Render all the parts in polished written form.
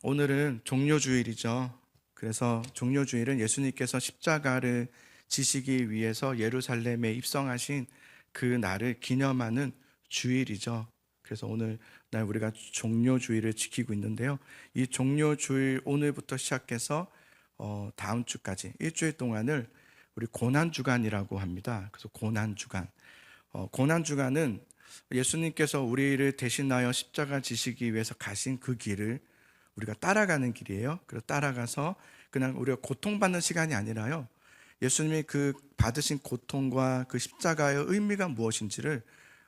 오늘은 종료주일이죠. 그래서 종료주일은 예수님께서 십자가를 지시기 위해서 예루살렘에 입성하신 그 날을 기념하는 주일이죠. 그래서 오늘 날 우리가 종료주일을 지키고 있는데요. 이 종료주일 오늘부터 시작해서 다음 주까지 일주일 동안을 우리 고난주간이라고 합니다. 그래서 고난주간. 고난주간은 예수님께서 우리를 대신하여 십자가 지시기 위해서 가신 그 길을 우리가 따라가는 길이에요. 그래서 따라가서 그냥 우리가 고통받는 시간이 아니라요, 예수님이 그 받으신 고통과 그 십자가의 의미가 무엇인지를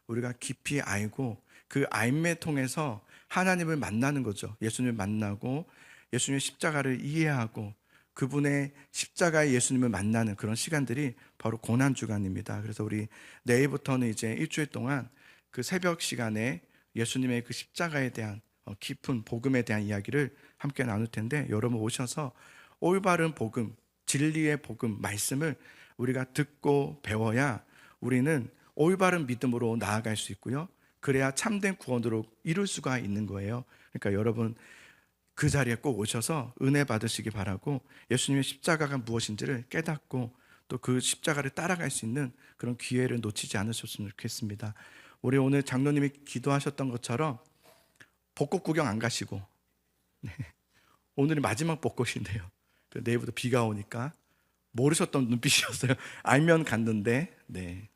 우리가 깊이 알고 그 알매 통해서 하나님을 만나는 거죠. 예수님을 만나고 예수님의 십자가를 이해하고 그분의 십자가의 예수님을 만나는 그런 시간들이 바로 고난주간입니다. 그래서 우리 내일부터는 이제 일주일 동안 그 새벽 시간에 예수님의 그 십자가에 대한 깊은 복음에 대한 이야기를 함께 나눌 텐데, 여러분 오셔서 올바른 복음, 진리의 복음, 말씀을 우리가 듣고 배워야 우리는 올바른 믿음으로 나아갈 수 있고요, 그래야 참된 구원으로 이룰 수가 있는 거예요. 그러니까 여러분 그 자리에 꼭 오셔서 은혜 받으시기 바라고, 예수님의 십자가가 무엇인지를 깨닫고 또 그 십자가를 따라갈 수 있는 그런 기회를 놓치지 않으셨으면 좋겠습니다. 우리 오늘 장로님이 기도하셨던 것처럼 벚꽃 구경 안 가시고, 오늘이 마지막 벚꽃인데요, 내일부터 비가 오니까 모르셨던 눈빛이었어요. 알면 갔는데. 네,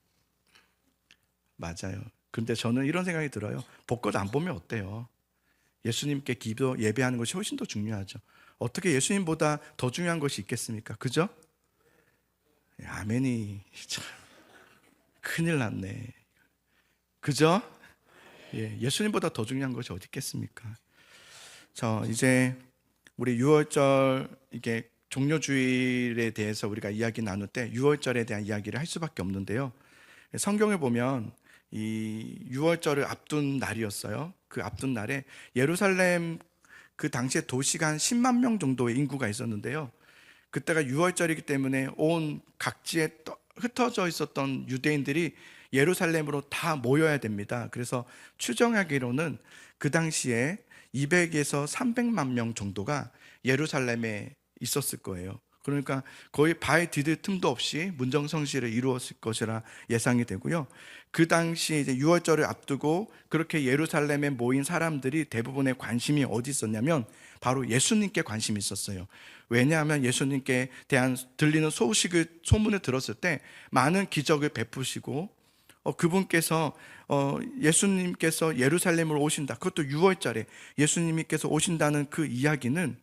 맞아요. 근데 저는 이런 생각이 들어요. 벚꽃 안 보면 어때요? 예수님께 기도 예배하는 것이 훨씬 더 중요하죠. 어떻게 예수님보다 더 중요한 것이 있겠습니까? 그죠? 아멘이 참 큰일 났네. 그죠? 예수님보다 더 중요한 것이 어디 있겠습니까? 이제 우리 6월절 이게 종료주일에 대해서 우리가 이야기 나눌 때 6월절에 대한 이야기를 할 수밖에 없는데요. 성경을 보면 이 6월절을 앞둔 날이었어요. 그 앞둔 날에 예루살렘 그 당시에 도시가 한 10만 명 정도의 인구가 있었는데요. 그때가 6월절이기 때문에 온 각지에 흩어져 있었던 유대인들이 예루살렘으로 다 모여야 됩니다. 그래서 추정하기로는 그 당시에 200에서 300만 명 정도가 예루살렘에 있었을 거예요. 그러니까 거의 발 디딜 틈도 없이 문정성시를 이루었을 것이라 예상이 되고요. 그 당시 이제 6월절을 앞두고 그렇게 예루살렘에 모인 사람들이 대부분의 관심이 어디 있었냐면 바로 예수님께 관심이 있었어요. 왜냐하면 예수님께 대한 들리는 소문을 들었을 때 많은 기적을 베푸시고 그분께서 예수님께서 예루살렘으로 오신다, 그것도 6월절에 예수님께서 오신다는 그 이야기는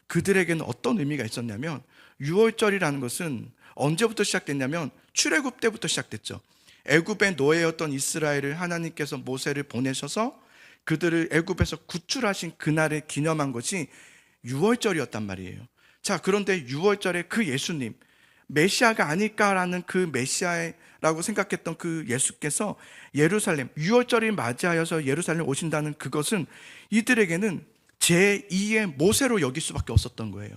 그들에게는 어떤 의미가 있었냐면, 6월절이라는 것은 언제부터 시작됐냐면 출애굽 때부터 시작됐죠. 애굽의 노예였던 이스라엘을 하나님께서 모세를 보내셔서 그들을 애굽에서 구출하신 그날을 기념한 것이 6월절이었단 말이에요. 자, 그런데 6월절에 그 예수님, 메시아가 아닐까라는 그 메시아라고 생각했던 그 예수께서 예루살렘 6월절을 맞이하여서 예루살렘 오신다는 그것은 이들에게는 제2의 모세로 여길 수밖에 없었던 거예요.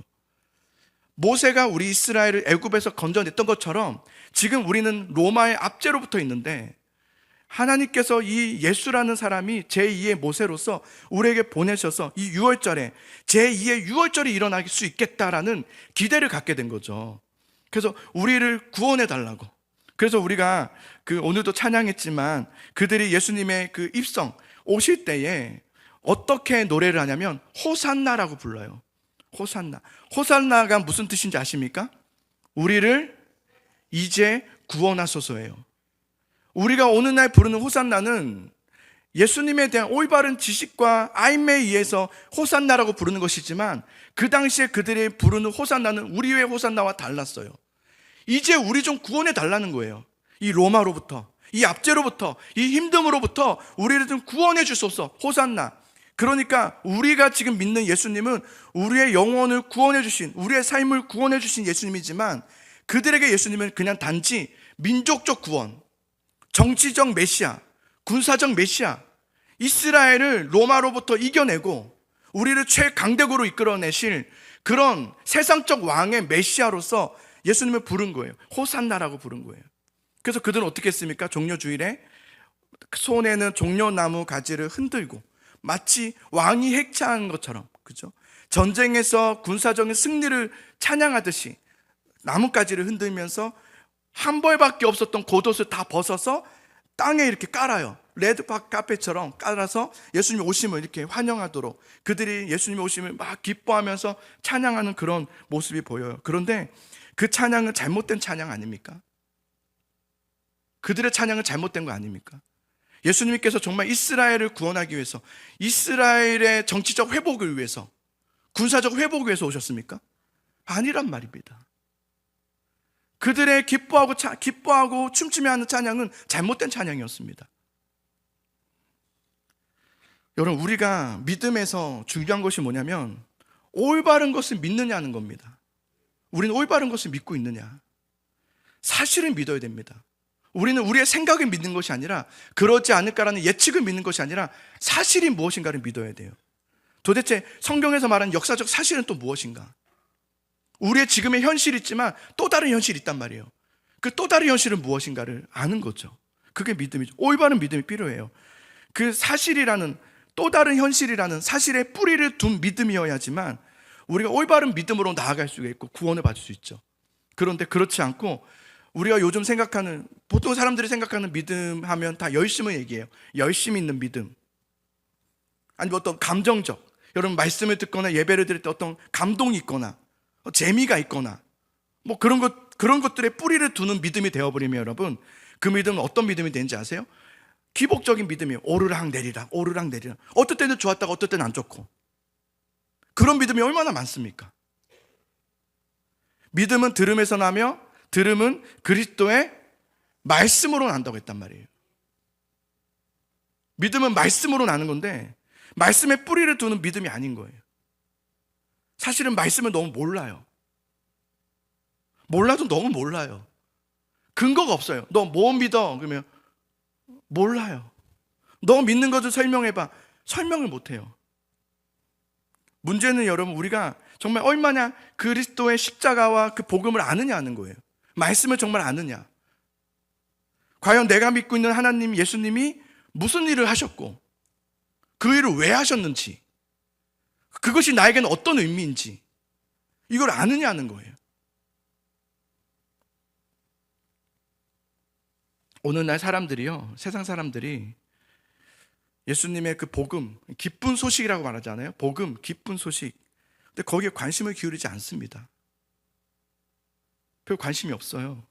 모세가 우리 이스라엘을 애굽에서 건져냈던 것처럼 지금 우리는 로마의 압제로 붙어 있는데, 하나님께서 이 예수라는 사람이 제2의 모세로서 우리에게 보내셔서 이 6월절에 제2의 6월절이 일어날 수 있겠다라는 기대를 갖게 된 거죠. 그래서 우리를 구원해 달라고. 그래서 우리가 오늘도 찬양했지만 그들이 예수님의 그 입성 오실 때에 어떻게 노래를 하냐면 호산나라고 불러요. 호산나. 호산나가 무슨 뜻인지 아십니까? 우리를 이제 구원하소서예요. 우리가 오늘날 부르는 호산나는 예수님에 대한 올바른 지식과 알매에 의해서 호산나라고 부르는 것이지만, 그 당시에 그들이 부르는 호산나는 우리의 호산나와 달랐어요. 이제 우리 좀 구원해 달라는 거예요. 이 로마로부터, 이 압제로부터, 이 힘듦으로부터 우리를 좀 구원해 주소서. 호산나. 그러니까 우리가 지금 믿는 예수님은 우리의 영혼을 구원해 주신, 우리의 삶을 구원해 주신 예수님이지만, 그들에게 예수님은 그냥 단지 민족적 구원, 정치적 메시아, 군사적 메시아, 이스라엘을 로마로부터 이겨내고 우리를 최강대국으로 이끌어내실 그런 세상적 왕의 메시아로서 예수님을 부른 거예요. 호산나라고 부른 거예요. 그래서 그들은 어떻게 했습니까? 종료주일에 손에는 종려나무 가지를 흔들고 마치 왕이 행차한 것처럼, 그죠? 전쟁에서 군사적인 승리를 찬양하듯이 나뭇가지를 흔들면서 한 벌밖에 없었던 겉옷을 다 벗어서 땅에 이렇게 깔아요. 레드 카펫처럼 깔아서 예수님의 오심을 이렇게 환영하도록, 그들이 예수님의 오심을 막 기뻐하면서 찬양하는 그런 모습이 보여요. 그런데 그 찬양은 잘못된 찬양 아닙니까? 그들의 찬양은 잘못된 거 아닙니까? 예수님께서 정말 이스라엘을 구원하기 위해서, 이스라엘의 정치적 회복을 위해서, 군사적 회복을 위해서 오셨습니까? 아니란 말입니다. 그들의 기뻐하고 춤추며 하는 찬양은 잘못된 찬양이었습니다. 여러분, 우리가 믿음에서 중요한 것이 뭐냐면 올바른 것을 믿느냐는 겁니다. 우리는 올바른 것을 믿고 있느냐, 사실을 믿어야 됩니다. 우리는 우리의 생각을 믿는 것이 아니라, 그러지 않을까라는 예측을 믿는 것이 아니라 사실이 무엇인가를 믿어야 돼요. 도대체 성경에서 말하는 역사적 사실은 또 무엇인가? 우리의 지금의 현실이 있지만 또 다른 현실이 있단 말이에요. 그 또 다른 현실은 무엇인가를 아는 거죠. 그게 믿음이죠. 올바른 믿음이 필요해요. 그 사실이라는, 또 다른 현실이라는 사실의 뿌리를 둔 믿음이어야지만 우리가 올바른 믿음으로 나아갈 수가 있고 구원을 받을 수 있죠. 그런데 그렇지 않고 우리가 요즘 생각하는, 보통 사람들이 생각하는 믿음 하면 다 열심을 얘기해요. 열심히 있는 믿음, 아니면 어떤 감정적, 여러분 말씀을 듣거나 예배를 드릴 때 어떤 감동이 있거나 재미가 있거나 뭐 그런 것들의 뿌리를 두는 믿음이 되어버리면, 여러분, 그 믿음은 어떤 믿음이 되는지 아세요? 기복적인 믿음이에요. 오르락 내리락, 오르락 내리락. 어떨 때는 좋았다가 어떨 때는 안 좋고. 그런 믿음이 얼마나 많습니까? 믿음은 들음에서 나며 들음은 그리스도의 말씀으로 난다고 했단 말이에요. 믿음은 말씀으로 나는 건데 말씀에 뿌리를 두는 믿음이 아닌 거예요. 사실은 말씀을 너무 몰라요. 몰라도 너무 몰라요. 근거가 없어요. 너 뭐 믿어? 그러면 몰라요. 너 믿는 것을 설명해봐. 설명을 못해요. 문제는 여러분, 우리가 정말 얼마나 그리스도의 십자가와 그 복음을 아느냐 하는 거예요. 말씀을 정말 아느냐. 과연 내가 믿고 있는 하나님, 예수님이 무슨 일을 하셨고 그 일을 왜 하셨는지, 그것이 나에게는 어떤 의미인지 이걸 아느냐 하는 거예요. 오늘날 사람들이요, 세상 사람들이 예수님의 그 복음, 기쁜 소식이라고 말하잖아요. 복음, 기쁜 소식. 근데 거기에 관심을 기울이지 않습니다. 별 관심이 없어요.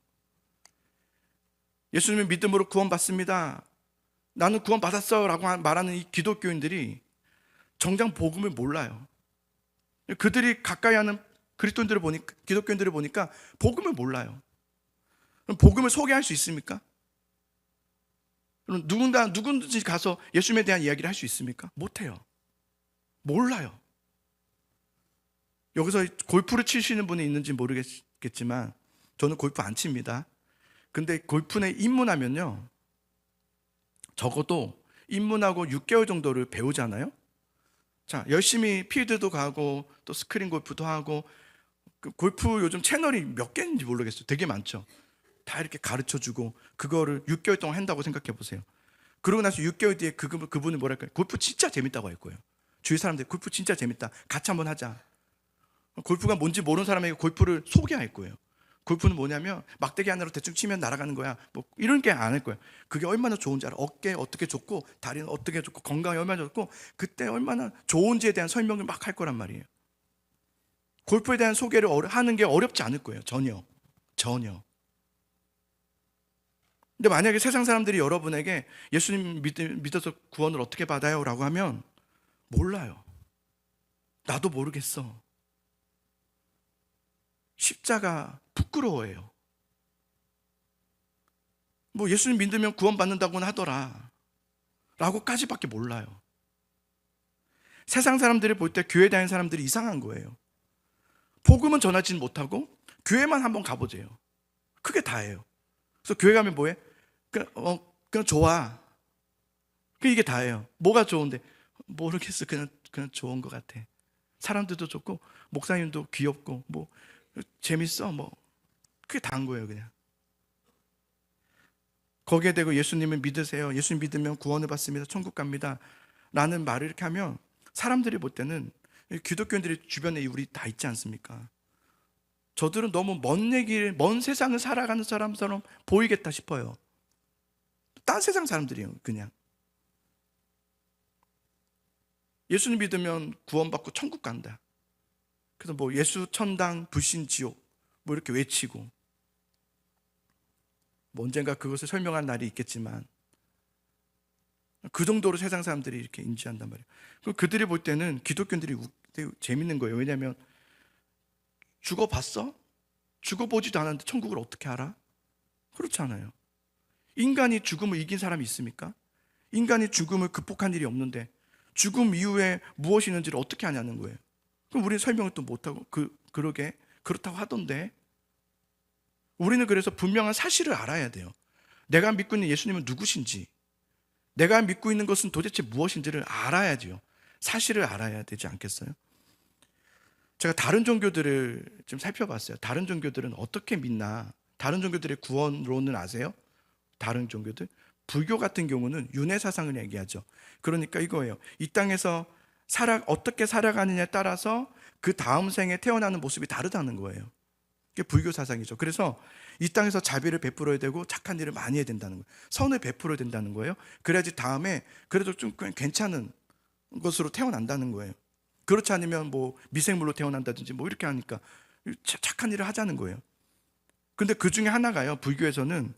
예수님의 믿음으로 구원받습니다, 나는 구원받았어요 라고 말하는 이 기독교인들이 정작 복음을 몰라요. 그들이 가까이 하는 그리스도인들을 보니까, 기독교인들을 보니까 복음을 몰라요. 그럼 복음을 소개할 수 있습니까? 그럼 누군지 가서 예수님에 대한 이야기를 할 수 있습니까? 못해요. 몰라요. 여기서 골프를 치시는 분이 있는지 모르겠지만 저는 골프 안 칩니다. 근데 골프에 입문하면요, 적어도 입문하고 6개월 정도를 배우잖아요. 자, 열심히 필드도 가고 또 스크린 골프도 하고, 그 골프 요즘 채널이 몇 개인지 모르겠어요. 되게 많죠. 다 이렇게 가르쳐주고 그거를 6개월 동안 한다고 생각해 보세요. 그러고 나서 6개월 뒤에 그분이 뭐랄까요? 골프 진짜 재밌다고 할 거예요. 주위 사람들이 골프 진짜 재밌다, 같이 한번 하자. 골프가 뭔지 모르는 사람에게 골프를 소개할 거예요. 골프는 뭐냐면 막대기 하나로 대충 치면 날아가는 거야, 뭐 이런 게 안 할 거예요. 그게 얼마나 좋은지 알아. 어깨 어떻게 좋고 다리는 어떻게 좋고 건강에 얼마나 좋고 그때 얼마나 좋은지에 대한 설명을 막 할 거란 말이에요. 골프에 대한 소개를 하는 게 어렵지 않을 거예요. 전혀. 근데 만약에 세상 사람들이 여러분에게 예수님 믿어서 구원을 어떻게 받아요? 라고 하면 몰라요. 나도 모르겠어. 십자가 부끄러워해요. 뭐 예수님 믿으면 구원받는다고는 하더라 라고까지밖에 몰라요. 세상 사람들이 볼 때 교회 다니는 사람들이 이상한 거예요. 복음은 전하지는 못하고 교회만 한번 가보세요. 그게 다예요. 그래서 교회 가면 뭐해? 그냥 좋아. 이게 다예요. 뭐가 좋은데? 모르겠어. 그냥 좋은 것 같아. 사람들도 좋고 목사님도 귀엽고 뭐 재밌어. 뭐 그게 다인 거예요. 그냥 거기에 대고 예수님을 믿으세요, 예수님 믿으면 구원을 받습니다, 천국 갑니다 라는 말을 이렇게 하면 사람들이 볼 때는 기독교인들이 주변에 우리 다 있지 않습니까? 저들은 너무 먼 세상을 살아가는 사람처럼 보이겠다 싶어요. 딴 세상 사람들이에요, 그냥. 예수님 믿으면 구원받고 천국 간다. 그래서 뭐 예수 천당, 불신 지옥 뭐 이렇게 외치고, 뭐 언젠가 그것을 설명할 날이 있겠지만 그 정도로 세상 사람들이 이렇게 인지한단 말이에요. 그들이 볼 때는 기독교인들이 재밌는 거예요. 왜냐하면 죽어봤어? 죽어보지도 않았는데 천국을 어떻게 알아? 그렇지 않아요. 인간이 죽음을 이긴 사람이 있습니까? 인간이 죽음을 극복한 일이 없는데 죽음 이후에 무엇이 있는지를 어떻게 아냐는 거예요. 그럼 우리는 설명을 또 못하고 그러게 그렇다고 하던데, 우리는 그래서 분명한 사실을 알아야 돼요. 내가 믿고 있는 예수님은 누구신지, 내가 믿고 있는 것은 도대체 무엇인지를 알아야 돼요. 사실을 알아야 되지 않겠어요? 제가 다른 종교들을 좀 살펴봤어요. 다른 종교들은 어떻게 믿나? 다른 종교들의 구원론은 아세요? 다른 종교들? 불교 같은 경우는 윤회 사상을 얘기하죠. 그러니까 이거예요. 이 땅에서 어떻게 살아가느냐에 따라서 그 다음 생에 태어나는 모습이 다르다는 거예요. 그게 불교 사상이죠. 그래서 이 땅에서 자비를 베풀어야 되고 착한 일을 많이 해야 된다는 거예요. 선을 베풀어야 된다는 거예요. 그래야지 다음에 그래도 좀 괜찮은 것으로 태어난다는 거예요. 그렇지 않으면 뭐 미생물로 태어난다든지 뭐 이렇게 하니까 착한 일을 하자는 거예요. 근데 그 중에 하나가요, 불교에서는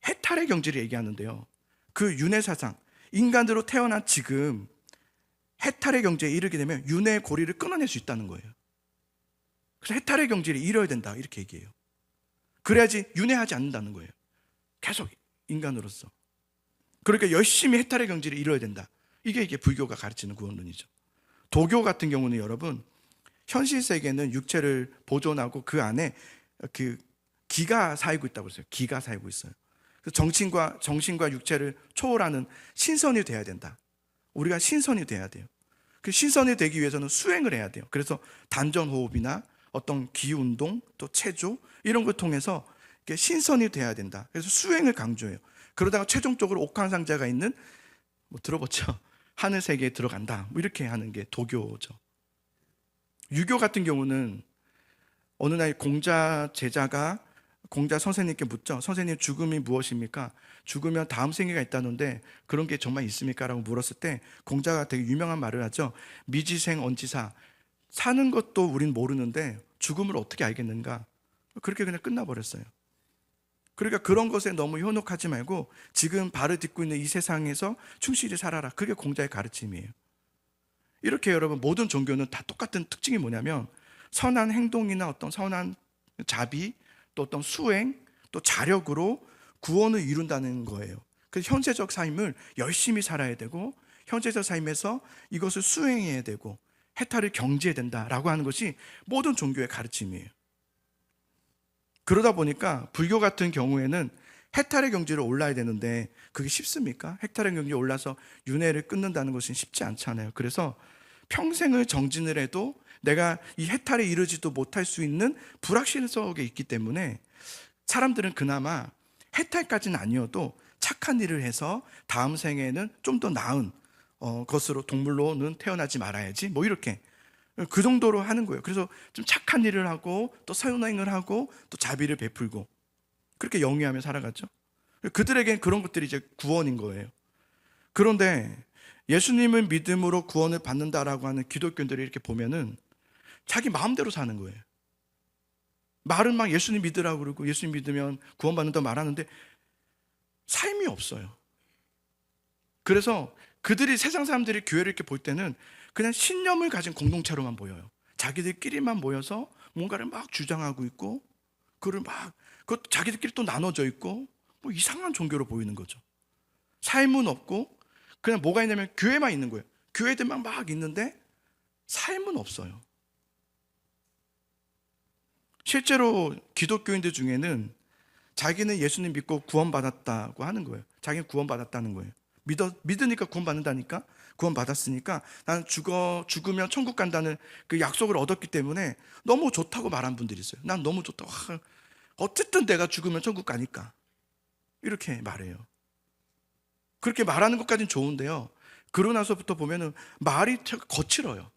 해탈의 경지를 얘기하는데요. 그 윤회 사상, 인간으로 태어난 지금 해탈의 경지에 이르게 되면 윤회의 고리를 끊어낼 수 있다는 거예요. 그래서 해탈의 경지를 이뤄야 된다, 이렇게 얘기해요. 그래야지 윤회하지 않는다는 거예요. 계속 인간으로서. 그러니까 열심히 해탈의 경지를 이뤄야 된다. 이게 불교가 가르치는 구원론이죠. 도교 같은 경우는 여러분, 현실 세계는 육체를 보존하고 그 안에 그 기가 살고 있다고 했어요. 기가 살고 있어요. 그래서 정신과 육체를 초월하는 신선이 돼야 된다. 우리가 신선이 돼야 돼요. 그 신선이 되기 위해서는 수행을 해야 돼요. 그래서 단전호흡이나 어떤 기운동, 또 체조 이런 걸 통해서 신선이 돼야 된다. 그래서 수행을 강조해요. 그러다가 최종적으로 옥황상제가 있는, 뭐 들어봤죠? 하늘 세계에 들어간다. 뭐 이렇게 하는 게 도교죠. 유교 같은 경우는 어느 날 공자 제자가 공자 선생님께 묻죠. 선생님, 죽음이 무엇입니까? 죽으면 다음 생애가 있다는데 그런 게 정말 있습니까? 라고 물었을 때 공자가 되게 유명한 말을 하죠. 미지생 언지사. 사는 것도 우린 모르는데 죽음을 어떻게 알겠는가? 그렇게 그냥 끝나버렸어요. 그러니까 그런 것에 너무 현혹하지 말고 지금 발을 딛고 있는 이 세상에서 충실히 살아라. 그게 공자의 가르침이에요. 이렇게 여러분, 모든 종교는 다 똑같은 특징이 뭐냐면 선한 행동이나 어떤 선한 자비, 또 어떤 수행, 또 자력으로 구원을 이룬다는 거예요. 그래서 현재적 삶을 열심히 살아야 되고 현재적 삶에서 이것을 수행해야 되고 해탈을 경지해야 된다라고 하는 것이 모든 종교의 가르침이에요. 그러다 보니까 불교 같은 경우에는 해탈의 경지로 올라야 되는데 그게 쉽습니까? 해탈의 경지에 올라서 윤회를 끊는다는 것은 쉽지 않잖아요. 그래서 평생을 정진을 해도 내가 이 해탈에 이르지도 못할 수 있는 불확실 속에 있기 때문에 사람들은 그나마 해탈까지는 아니어도 착한 일을 해서 다음 생에는 좀 더 나은 것으로 동물로는 태어나지 말아야지, 뭐 이렇게 그 정도로 하는 거예요. 그래서 좀 착한 일을 하고 또 선행을 하고 또 자비를 베풀고 그렇게 영위하며 살아갔죠. 그들에겐 그런 것들이 이제 구원인 거예요. 그런데 예수님을 믿음으로 구원을 받는다라고 하는 기독교인들이 이렇게 보면은 자기 마음대로 사는 거예요. 말은 막 예수님 믿으라고 그러고 예수님 믿으면 구원받는다 말하는데 삶이 없어요. 그래서 그들이, 세상 사람들이 교회를 이렇게 볼 때는 그냥 신념을 가진 공동체로만 보여요. 자기들끼리만 모여서 뭔가를 막 주장하고 있고 그것도 자기들끼리 또 나눠져 있고 뭐 이상한 종교로 보이는 거죠. 삶은 없고 그냥 뭐가 있냐면 교회만 있는 거예요. 교회들만 막 있는데 삶은 없어요. 실제로 기독교인들 중에는 자기는 예수님 믿고 구원받았다고 하는 거예요. 자기는 구원받았다는 거예요. 믿으니까 구원받는다니까, 구원받았으니까 나는 죽으면 천국 간다는 그 약속을 얻었기 때문에 너무 좋다고 말한 분들이 있어요. 난 너무 좋다고. 어쨌든 내가 죽으면 천국 가니까. 이렇게 말해요. 그렇게 말하는 것까지는 좋은데요, 그러고 나서부터 보면은 말이 거칠어요.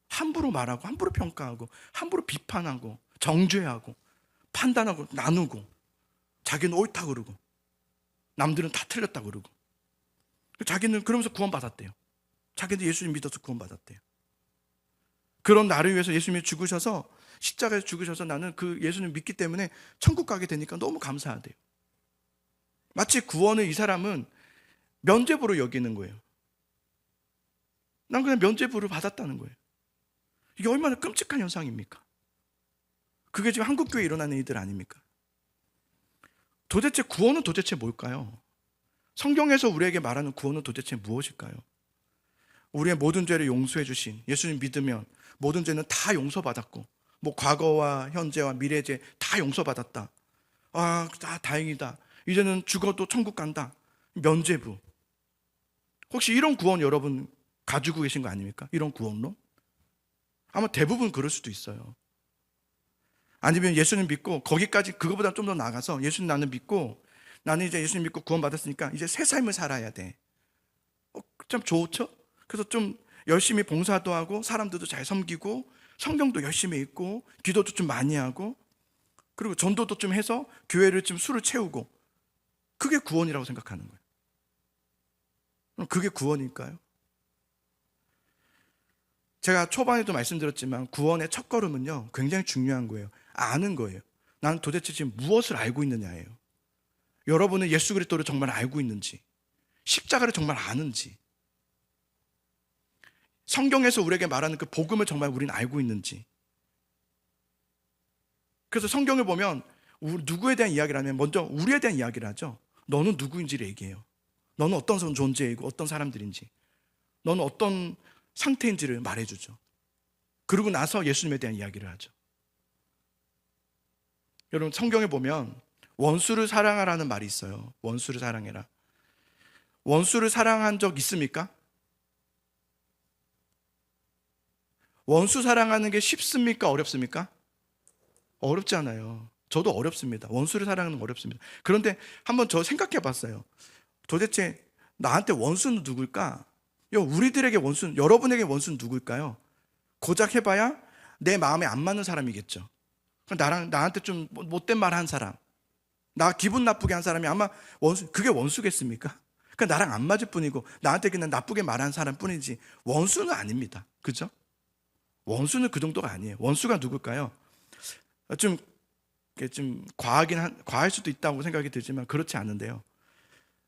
함부로 말하고, 함부로 평가하고, 함부로 비판하고, 정죄하고, 판단하고, 나누고, 자기는 옳다 그러고, 남들은 다 틀렸다 그러고. 자기는 그러면서 구원받았대요. 자기는 예수님 믿어서 구원받았대요. 그런 나를 위해서 예수님이 죽으셔서, 십자가에서 죽으셔서 나는 그 예수님 믿기 때문에 천국 가게 되니까 너무 감사하대요. 마치 구원을 이 사람은 면죄부로 여기는 거예요. 난 그냥 면죄부를 받았다는 거예요. 이게 얼마나 끔찍한 현상입니까? 그게 지금 한국교회에 일어나는 일들 아닙니까? 도대체 구원은 도대체 뭘까요? 성경에서 우리에게 말하는 구원은 도대체 무엇일까요? 우리의 모든 죄를 용서해 주신 예수님 믿으면 모든 죄는 다 용서받았고, 뭐 과거와 현재와 미래 죄 다 용서받았다. 아, 다행이다. 이제는 죽어도 천국 간다. 면죄부. 혹시 이런 구원 여러분 가지고 계신 거 아닙니까? 이런 구원론? 아마 대부분 그럴 수도 있어요. 아니면 예수님 믿고 거기까지, 그거보다 좀 더 나가서 예수님 나는 믿고, 나는 이제 예수님 믿고 구원받았으니까 이제 새 삶을 살아야 돼. 참 좋죠? 그래서 좀 열심히 봉사도 하고, 사람들도 잘 섬기고, 성경도 열심히 읽고, 기도도 좀 많이 하고, 그리고 전도도 좀 해서 교회를 좀 수를 채우고, 그게 구원이라고 생각하는 거예요. 그럼 그게 구원일까요? 제가 초반에도 말씀드렸지만 구원의 첫걸음은요 굉장히 중요한 거예요. 아는 거예요. 나는 도대체 지금 무엇을 알고 있느냐예요. 여러분은 예수 그리스도를 정말 알고 있는지, 십자가를 정말 아는지, 성경에서 우리에게 말하는 그 복음을 정말 우리는 알고 있는지. 그래서 성경을 보면 누구에 대한 이야기를 하면 먼저 우리에 대한 이야기를 하죠. 너는 누구인지를 얘기해요. 너는 어떤 존재이고 어떤 사람들인지, 너는 어떤 상태인지를 말해주죠. 그러고 나서 예수님에 대한 이야기를 하죠. 여러분, 성경에 보면 원수를 사랑하라는 말이 있어요. 원수를 사랑해라. 원수를 사랑한 적 있습니까? 원수 사랑하는 게 쉽습니까? 어렵습니까? 어렵지 않아요. 저도 어렵습니다. 원수를 사랑하는 건 어렵습니다. 그런데 한번 저 생각해 봤어요. 도대체 나한테 원수는 누굴까? 우리들에게 원수는, 여러분에게 원수는 누굴까요? 고작 해봐야 내 마음에 안 맞는 사람이겠죠. 나한테 좀 못된 말 한 사람, 나 기분 나쁘게 한 사람이 아마 원수, 그게 원수겠습니까? 그러니까 나랑 안 맞을 뿐이고, 나한테 그냥 나쁘게 말한 사람 뿐이지 원수는 아닙니다. 그죠? 원수는 그 정도가 아니에요. 원수가 누굴까요? 좀 과할 수도 있다고 생각이 들지만 그렇지 않은데요.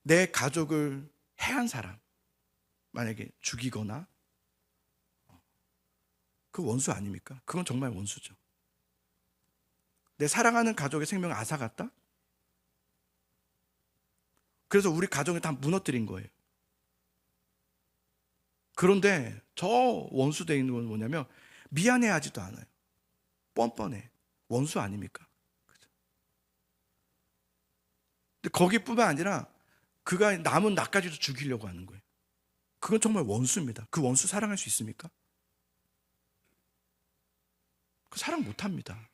내 가족을 해한 사람, 만약에 죽이거나, 그 원수 아닙니까? 그건 정말 원수죠. 내 사랑하는 가족의 생명을 앗아갔다? 그래서 우리 가정을 다 무너뜨린 거예요. 그런데 저 원수되어 있는 건 뭐냐면 미안해하지도 않아요. 뻔뻔해. 원수 아닙니까? 그죠? 근데 거기뿐만 아니라 그가 남은 나까지도 죽이려고 하는 거예요. 그건 정말 원수입니다. 그 원수 사랑할 수 있습니까? 그 사랑 못합니다.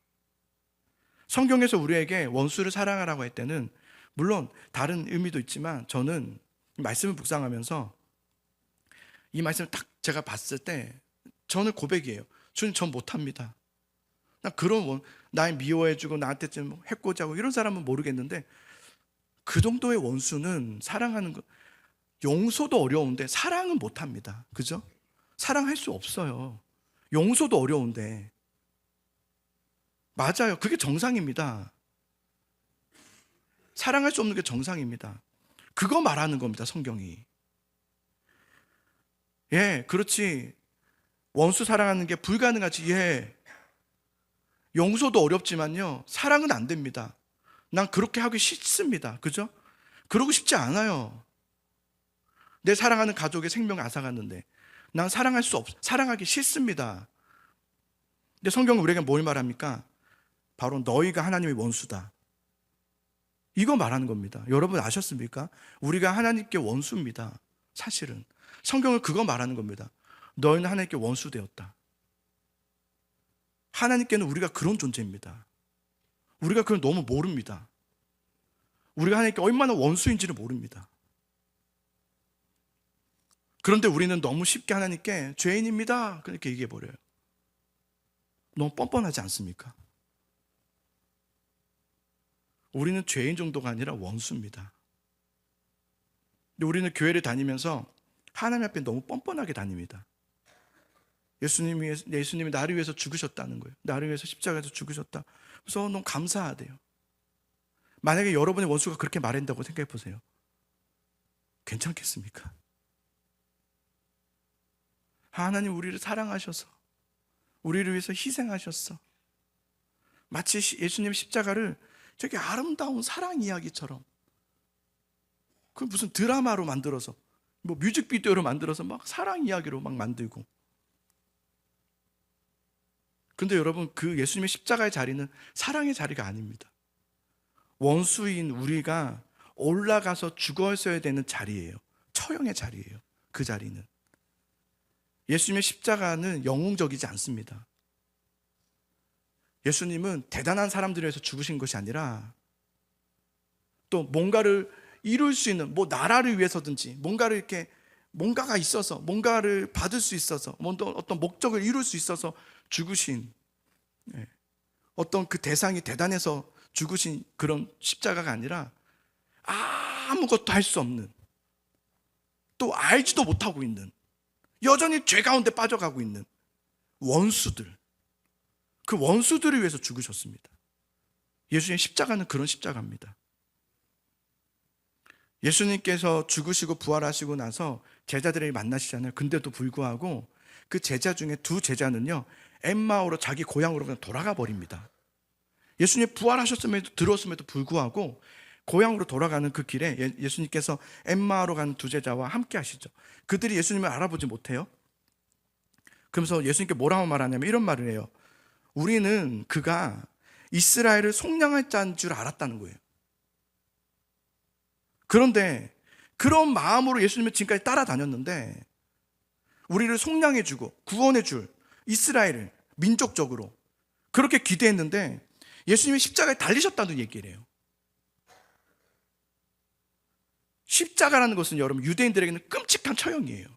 성경에서 우리에게 원수를 사랑하라고 할 때는 물론 다른 의미도 있지만, 저는 말씀을 묵상하면서 이 말씀을 딱 제가 봤을 때 저는 고백이에요. 주님, 전 못합니다. 나 그런 날 미워해주고 나한테 좀 해코지하고 이런 사람은 모르겠는데, 그 정도의 원수는 사랑하는 거, 용서도 어려운데 사랑은 못합니다. 그죠? 사랑할 수 없어요. 용서도 어려운데. 맞아요. 그게 정상입니다. 사랑할 수 없는 게 정상입니다. 그거 말하는 겁니다, 성경이. 예, 그렇지. 원수 사랑하는 게 불가능하지. 예. 용서도 어렵지만요, 사랑은 안 됩니다. 난 그렇게 하기 싫습니다. 그죠? 그러고 싶지 않아요. 내 사랑하는 가족의 생명을 앗아갔는데 난 사랑하기 싫습니다. 근데 성경은 우리에게 뭘 말합니까? 바로 너희가 하나님의 원수다. 이거 말하는 겁니다. 여러분 아셨습니까? 우리가 하나님께 원수입니다. 사실은 성경은 그거 말하는 겁니다. 너희는 하나님께 원수 되었다. 하나님께는 우리가 그런 존재입니다. 우리가 그걸 너무 모릅니다. 우리가 하나님께 얼마나 원수인지를 모릅니다. 그런데 우리는 너무 쉽게 하나님께 죄인입니다 그렇게 얘기해 버려요. 너무 뻔뻔하지 않습니까? 우리는 죄인 정도가 아니라 원수입니다. 근데 우리는 교회를 다니면서 하나님 앞에 너무 뻔뻔하게 다닙니다. 예수님이 나를 위해서 죽으셨다는 거예요. 나를 위해서 십자가에서 죽으셨다. 그래서 너무 감사하대요. 만약에 여러분의 원수가 그렇게 말한다고 생각해 보세요. 괜찮겠습니까? 하나님 우리를 사랑하셔서 우리를 위해서 희생하셨어. 마치 예수님 십자가를 되게 아름다운 사랑 이야기처럼, 그 무슨 드라마로 만들어서, 뭐 뮤직비디오로 만들어서 막 사랑 이야기로 막 만들고. 근데 여러분, 그 예수님의 십자가의 자리는 사랑의 자리가 아닙니다. 원수인 우리가 올라가서 죽었어야 되는 자리예요. 처형의 자리예요. 그 자리는. 예수님의 십자가는 영웅적이지 않습니다. 예수님은 대단한 사람들을 위해서 죽으신 것이 아니라 또 뭔가를 이룰 수 있는, 뭐 나라를 위해서든지 뭔가를 이렇게, 뭔가가 있어서, 뭔가를 받을 수 있어서, 어떤 목적을 이룰 수 있어서 죽으신, 어떤 그 대상이 대단해서 죽으신 그런 십자가가 아니라 아무것도 할 수 없는, 또 알지도 못하고 있는, 여전히 죄 가운데 빠져가고 있는 원수들, 그 원수들을 위해서 죽으셨습니다. 예수님의 십자가는 그런 십자가입니다. 예수님께서 죽으시고 부활하시고 나서 제자들을 만나시잖아요. 근데도 불구하고 그 제자 중에 두 제자는요, 엠마오로, 자기 고향으로 그냥 돌아가 버립니다. 예수님 부활하셨음에도 들었음에도 불구하고 고향으로 돌아가는 그 길에 예수님께서 엠마오로 가는 두 제자와 함께 하시죠. 그들이 예수님을 알아보지 못해요. 그러면서 예수님께 뭐라고 말하냐면 이런 말을 해요. 우리는 그가 이스라엘을 속량할 자인 줄 알았다는 거예요. 그런데 그런 마음으로 예수님을 지금까지 따라다녔는데, 우리를 속량해주고 구원해줄 이스라엘을 민족적으로 그렇게 기대했는데 예수님이 십자가에 달리셨다는 얘기를 해요. 십자가라는 것은 여러분, 유대인들에게는 끔찍한 처형이에요.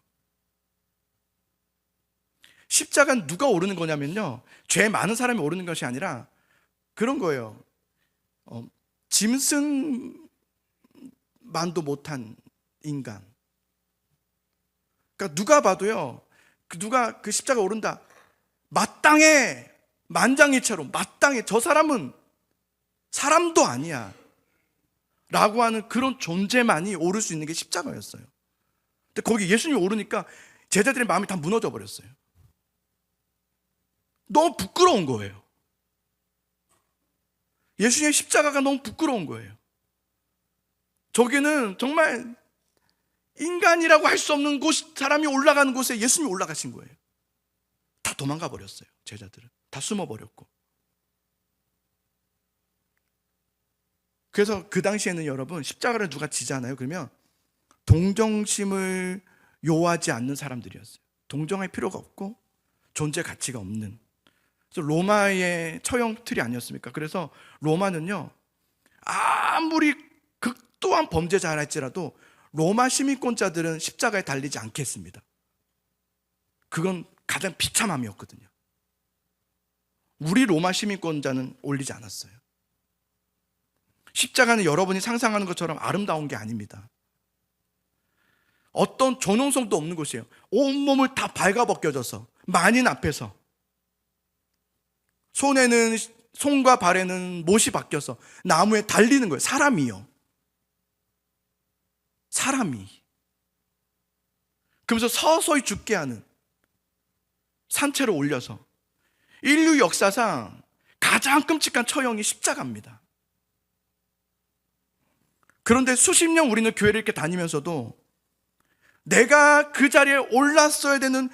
십자가는 누가 오르는 거냐면요, 죄 많은 사람이 오르는 것이 아니라 그런 거예요. 짐승만도 못한 인간. 그러니까 누가 봐도요, 누가 그 십자가 오른다, 마땅해, 만장일치로 마땅해, 저 사람은 사람도 아니야 라고 하는 그런 존재만이 오를 수 있는 게 십자가였어요. 근데 거기 예수님이 오르니까 제자들의 마음이 다 무너져 버렸어요. 너무 부끄러운 거예요. 예수님의 십자가가 너무 부끄러운 거예요. 저기는 정말 인간이라고 할 수 없는 곳, 사람이 올라가는 곳에 예수님이 올라가신 거예요. 다 도망가 버렸어요. 제자들은 다 숨어 버렸고. 그래서 그 당시에는 여러분, 십자가를 누가 지잖아요. 그러면 동정심을 요하지 않는 사람들이었어요. 동정할 필요가 없고 존재 가치가 없는. 그래서 로마의 처형 틀이 아니었습니까? 그래서 로마는요, 아무리 극도한 범죄자라 할지라도 로마 시민권자들은 십자가에 달리지 않겠습니다. 그건 가장 비참함이었거든요. 우리 로마 시민권자는 올리지 않았어요. 십자가는 여러분이 상상하는 것처럼 아름다운 게 아닙니다. 어떤 존엄성도 없는 곳이에요. 온몸을 다 발가벗겨져서 만인 앞에서 손과 발에는 못이 박혀서 나무에 달리는 거예요. 사람이요. 사람이. 그러면서 서서히 죽게 하는, 산채로 올려서. 인류 역사상 가장 끔찍한 처형이 십자가입니다. 그런데 수십 년 우리는 교회를 이렇게 다니면서도 내가 그 자리에 올랐어야 되는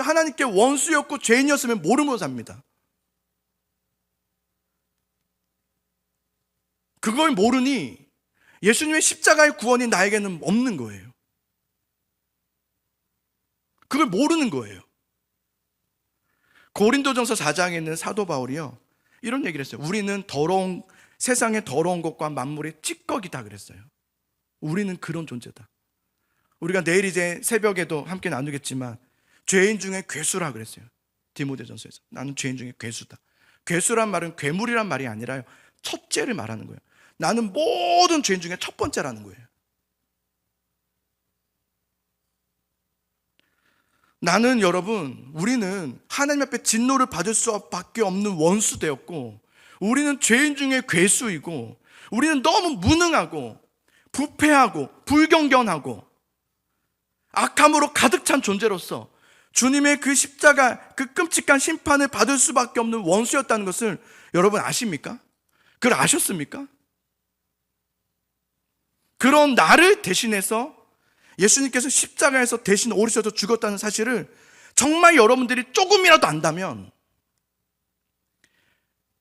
하나님께 원수였고 죄인이었으면 모르고 삽니다. 그걸 모르니 예수님의 십자가의 구원이 나에게는 없는 거예요. 그걸 모르는 거예요. 고린도전서 4장에 있는 사도 바울이요, 이런 얘기를 했어요. 우리는 세상의 더러운 것과 만물의 찌꺼기다 그랬어요. 우리는 그런 존재다. 우리가 내일 이제 새벽에도 함께 나누겠지만 죄인 중에 괴수라 그랬어요. 디모데전서에서. 나는 죄인 중에 괴수다. 괴수란 말은 괴물이란 말이 아니라요, 첫째를 말하는 거예요. 나는 모든 죄인 중에 첫 번째라는 거예요. 나는, 여러분, 우리는 하나님 앞에 진노를 받을 수밖에 없는 원수 되었고, 우리는 죄인 중에 괴수이고, 우리는 너무 무능하고 부패하고 불경건하고 악함으로 가득 찬 존재로서 주님의 그 십자가, 그 끔찍한 심판을 받을 수밖에 없는 원수였다는 것을 여러분 아십니까? 그걸 아셨습니까? 그런 나를 대신해서 예수님께서 십자가에서 대신 오르셔서 죽었다는 사실을 정말 여러분들이 조금이라도 안다면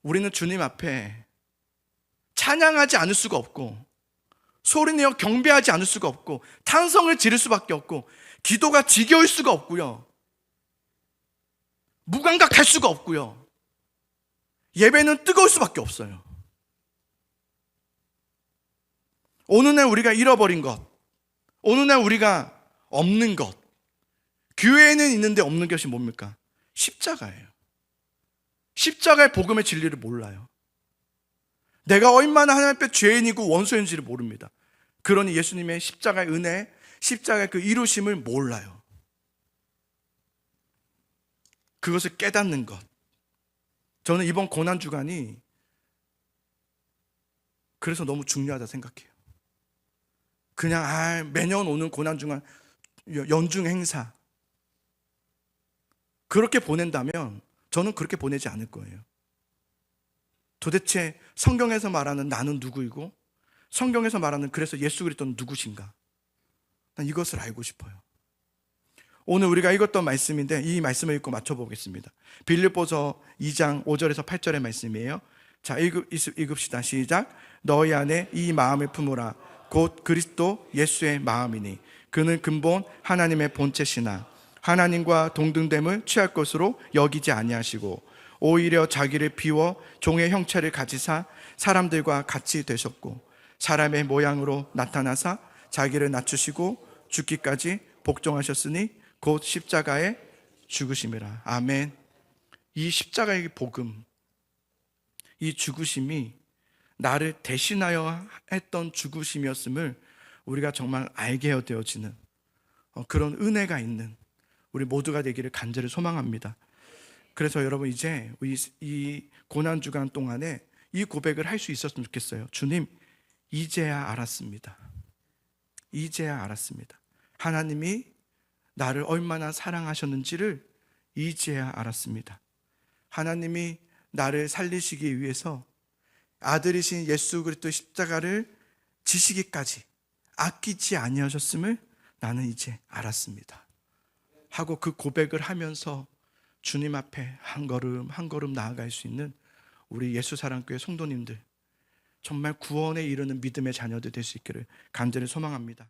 우리는 주님 앞에 찬양하지 않을 수가 없고, 소리내어 경배하지 않을 수가 없고, 탄성을 지를 수밖에 없고, 기도가 지겨울 수가 없고요, 무감각할 수가 없고요, 예배는 뜨거울 수밖에 없어요. 어느 날 우리가 잃어버린 것, 어느 날 우리가 없는 것, 교회에는 있는데 없는 것이 뭡니까? 십자가예요. 십자가의 복음의 진리를 몰라요. 내가 얼마나 하나님 앞에 죄인이고 원수인지를 모릅니다. 그러니 예수님의 십자가의 은혜, 십자가의 그 이루심을 몰라요. 그것을 깨닫는 것. 저는 이번 고난주간이 그래서 너무 중요하다 생각해요. 그냥 매년 오는 고난주간 연중 행사 그렇게 보낸다면 저는 그렇게 보내지 않을 거예요. 도대체 성경에서 말하는 나는 누구이고, 성경에서 말하는 그래서 예수 그리스도는 누구신가? 난 이것을 알고 싶어요. 오늘 우리가 읽었던 말씀인데 이 말씀을 읽고 맞춰보겠습니다. 빌립보서 2장 5절에서 8절의 말씀이에요. 자, 읽읍시다. 시작. 너희 안에 이 마음을 품으라. 곧 그리스도 예수의 마음이니 그는 근본 하나님의 본체시나 하나님과 동등됨을 취할 것으로 여기지 아니하시고 오히려 자기를 비워 종의 형체를 가지사 사람들과 같이 되셨고 사람의 모양으로 나타나사 자기를 낮추시고 죽기까지 복종하셨으니 곧 십자가에 죽으심이라. 아멘. 이 십자가의 복음, 이 죽으심이 나를 대신하여 했던 죽으심이었음을 우리가 정말 알게 되어지는 그런 은혜가 있는 우리 모두가 되기를 간절히 소망합니다. 그래서 여러분 이제 이 고난주간 동안에 이 고백을 할 수 있었으면 좋겠어요. 주님, 이제야 알았습니다. 이제야 알았습니다. 하나님이 나를 얼마나 사랑하셨는지를 이제야 알았습니다. 하나님이 나를 살리시기 위해서 아들이신 예수 그리스도 십자가를 지시기까지 아끼지 아니하셨음을 나는 이제 알았습니다 하고 그 고백을 하면서 주님 앞에 한 걸음 한 걸음 나아갈 수 있는 우리 예수사랑교회 성도님들, 정말 구원에 이르는 믿음의 자녀들 될 수 있기를 간절히 소망합니다.